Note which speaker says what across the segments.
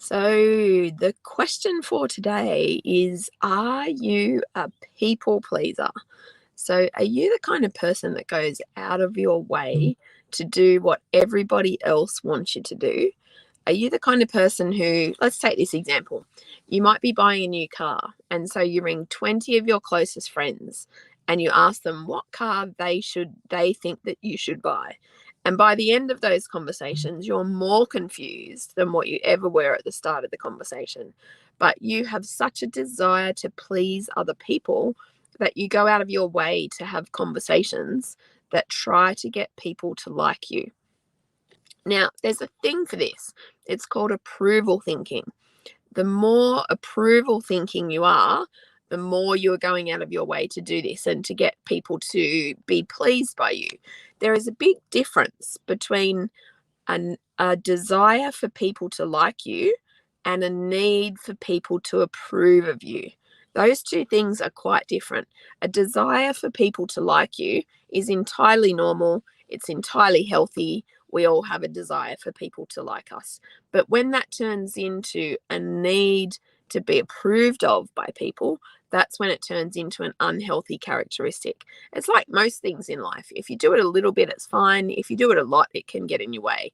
Speaker 1: So, the question for today is, are you a people pleaser? So, are you the kind of person that goes out of your way to do what everybody else wants you to do? Are you the kind of person who, let's take this example, you might be buying a new car, and so you ring 20 of your closest friends and you ask them what car they think that you should buy. And by the end of those conversations, you're more confused than what you ever were at the start of the conversation. But you have such a desire to please other people that you go out of your way to have conversations that try to get people to like you. Now, there's a thing for this. It's called approval thinking. The more approval thinking you are, the more you are going out of your way to do this and to get people to be pleased by you. There is a big difference between a desire for people to like you and a need for people to approve of you. Those two things are quite different. A desire for people to like you is entirely normal, it's entirely healthy. We all have a desire for people to like us. But when that turns into a need to be approved of by people, that's when it turns into an unhealthy characteristic. It's like most things in life. If you do it a little bit, it's fine. If you do it a lot, it can get in your way.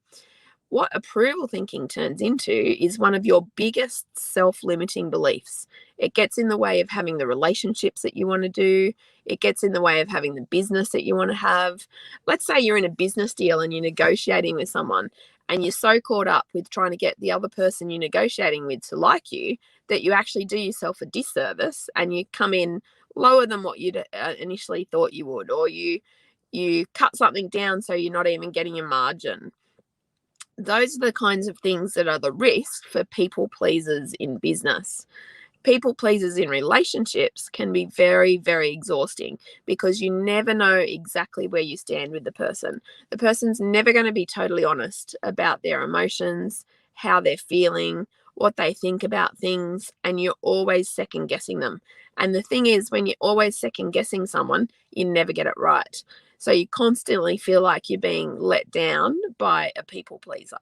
Speaker 1: What approval thinking turns into is one of your biggest self-limiting beliefs. It gets in the way of having the relationships that you want to do. It gets in the way of having the business that you want to have. Let's say you're in a business deal and you're negotiating with someone and you're so caught up with trying to get the other person you're negotiating with to like you that you actually do yourself a disservice and you come in lower than what you'd initially thought you would, or you cut something down so you're not even getting a margin. Those are the kinds of things that are the risk for people pleasers in business. People pleasers in relationships can be very, very exhausting because you never know exactly where you stand with the person. The person's never going to be totally honest about their emotions, how they're feeling, what they think about things, and you're always second guessing them. And the thing is, when you're always second guessing someone, you never get it right. So you constantly feel like you're being let down by a people pleaser.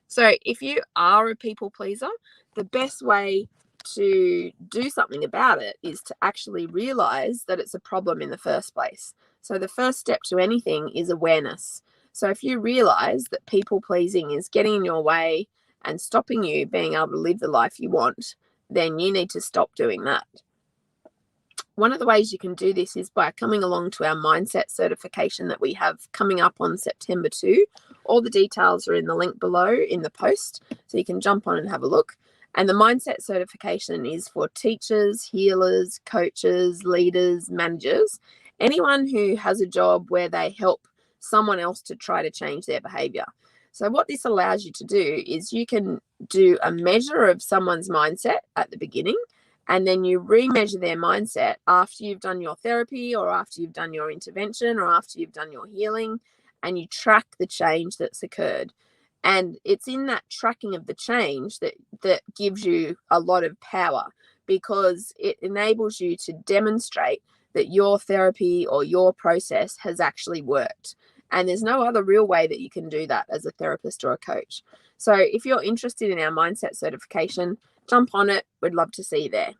Speaker 1: So if you are a people pleaser, the best way to do something about it is to actually realize that it's a problem in the first place. So the first step to anything is awareness. So if you realize that people pleasing is getting in your way and stopping you being able to live the life you want, then you need to stop doing that. One of the ways you can do this is by coming along to our mindset certification that we have coming up on September 2. All the details are in the link below in the post, so you can jump on and have a look. And the mindset certification is for teachers, healers, coaches, leaders, managers, anyone who has a job where they help someone else to try to change their behavior. So what this allows you to do is you can do a measure of someone's mindset at the beginning, and then you remeasure their mindset after you've done your therapy or after you've done your intervention or after you've done your healing, and you track the change that's occurred. And it's in that tracking of the change that gives you a lot of power, because it enables you to demonstrate that your therapy or your process has actually worked. And there's no other real way that you can do that as a therapist or a coach. So if you're interested in our mindset certification, jump on it. We'd love to see you there.